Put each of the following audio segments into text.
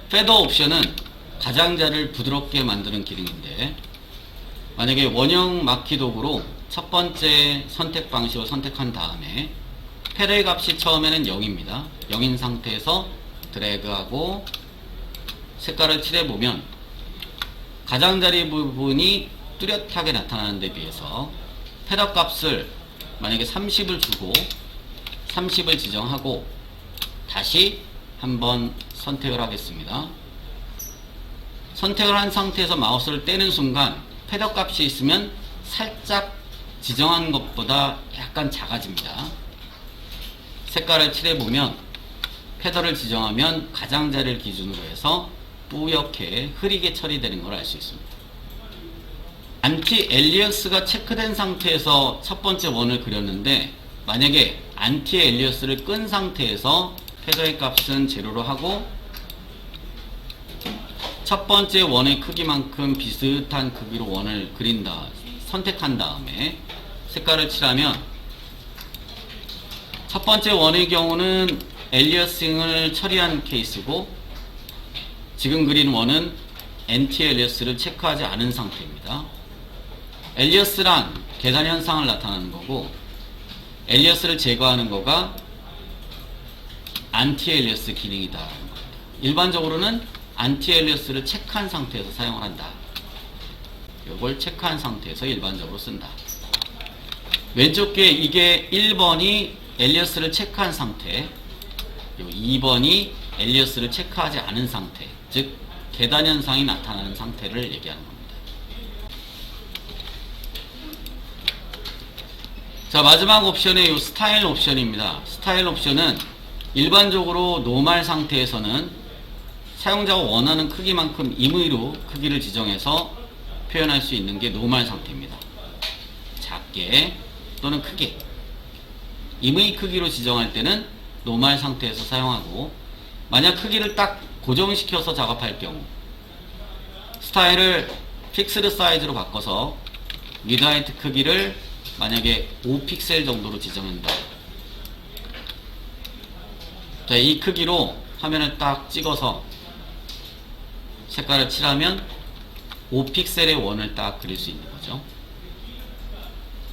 페더 옵션은 가장자리를 부드럽게 만드는 기능인데, 만약에 원형 마키 도구로 첫 번째 선택 방식을 선택한 다음에 페더의 값이 처음에는 0입니다. 0인 상태에서 드래그하고 색깔을 칠해보면 가장자리 부분이 뚜렷하게 나타나는 데 비해서 페더 값을 만약에 30을 주고 30을 지정하고 다시 한번 선택을 하겠습니다. 선택을 한 상태에서 마우스를 떼는 순간 페더 값이 있으면 살짝 지정한 것보다 약간 작아집니다. 색깔을 칠해보면 페더를 지정하면 가장자리를 기준으로 해서 뿌옇게 흐리게 처리되는 걸 알 수 있습니다. 안티 엘리어스가 체크된 상태에서 첫 번째 원을 그렸는데, 만약에 안티 엘리어스를 끈 상태에서 페더의 값은 제로로 하고 첫 번째 원의 크기만큼 비슷한 크기로 원을 그린다 선택한 다음에 색깔을 칠하면 첫 번째 원의 경우는 엘리어싱을 처리한 케이스고, 지금 그린 원은 엔티 엘리어스를 체크하지 않은 상태입니다. 엘리어스란 계산 현상을 나타내는 거고, 엘리어스를 제거하는 거가 안티 엘리어스 기능이다. 일반적으로는 안티 엘리어스를 체크한 상태에서 사용을 한다. 이걸 체크한 상태에서 일반적으로 쓴다. 왼쪽에 이게 1번이 엘리어스를 체크한 상태, 2번이 엘리어스를 체크하지 않은 상태, 즉 계단 현상이 나타나는 상태를 얘기하는 겁니다. 자, 마지막 옵션의 이 스타일 옵션입니다. 스타일 옵션은 일반적으로 노멀 상태에서는 사용자가 원하는 크기만큼 임의로 크기를 지정해서 표현할 수 있는 게 노멀 상태입니다. 작게 또는 크게 임의 크기로 지정할 때는 노멀 상태에서 사용하고, 만약 크기를 딱 고정시켜서 작업할 경우 스타일을 픽스드 사이즈로 바꿔서 미드하이트 크기를 만약에 5픽셀 정도로 지정한다. 자, 이 크기로 화면을 딱 찍어서 색깔을 칠하면 5픽셀의 원을 딱 그릴 수 있는 거죠.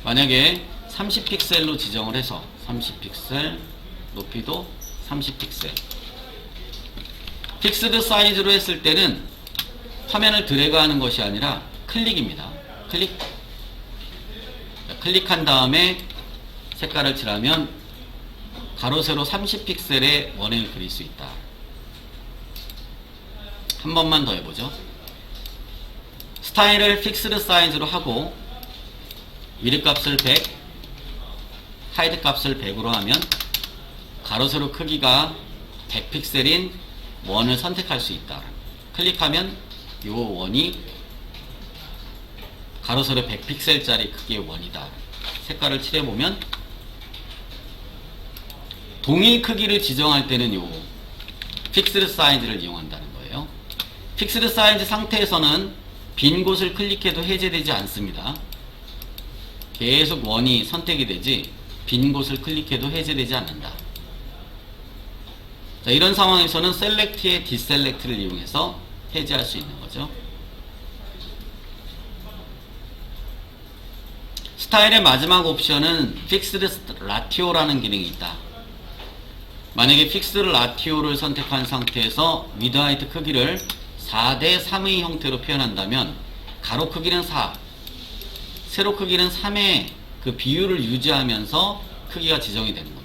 만약에 30픽셀로 지정을 해서 30픽셀, 높이도 30픽셀, 픽스드 사이즈로 했을 때는 화면을 드래그하는 것이 아니라 클릭입니다. 클릭한 다음에 색깔을 칠하면 가로 세로 30픽셀의 원을 그릴 수 있다. 한 번만 더 해보죠. 스타일을 픽스드 사이즈로 하고 위드 값을 100, 하이드 값을 100으로 하면 가로 세로 크기가 100픽셀인 원을 선택할 수 있다. 클릭하면 이 원이 가로 세로 100픽셀짜리 크기의 원이다. 색깔을 칠해보면 동일 크기를 지정할 때는 이 픽스드 사이즈를 이용한다는 거예요. 픽스드 사이즈 상태에서는 빈 곳을 클릭해도 해제되지 않습니다. 계속 원이 선택이 되지 빈 곳을 클릭해도 해제되지 않는다. 자, 이런 상황에서는 셀렉트의 디셀렉트를 이용해서 해제할 수 있는 거죠. 스타일의 마지막 옵션은 픽스드 라티오라는 기능이 있다. 만약에 픽스드 라티오를 선택한 상태에서 위드 하이트 크기를 4:3의 형태로 표현한다면 가로 크기는 4, 세로 크기는 3의 그 비율을 유지하면서 크기가 지정이 되는 겁니다.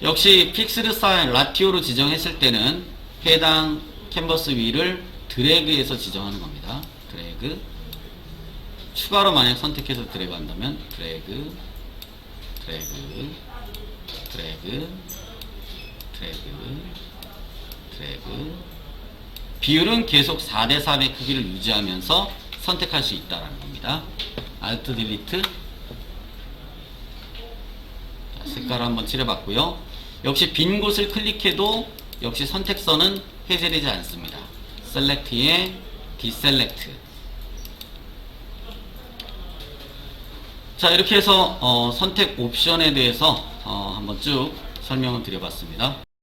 역시 픽스드 사이즈 라티오로 지정했을 때는 해당 캔버스 위를 드래그해서 지정하는 겁니다. 드래그, 추가로 만약 선택해서 드래그 한다면 드래그, 드래그, 드래그, 드래그, 드래그. 비율은 계속 4:3의 크기를 유지하면서 선택할 수 있다는 겁니다. Alt 딜리트. 색깔을 한번 칠해봤고요. 역시 빈 곳을 클릭해도 역시 선택선은 해제되지 않습니다. 셀렉트의 디셀렉트. 자, 이렇게 해서 선택 옵션에 대해서 한번 쭉 설명을 드려봤습니다.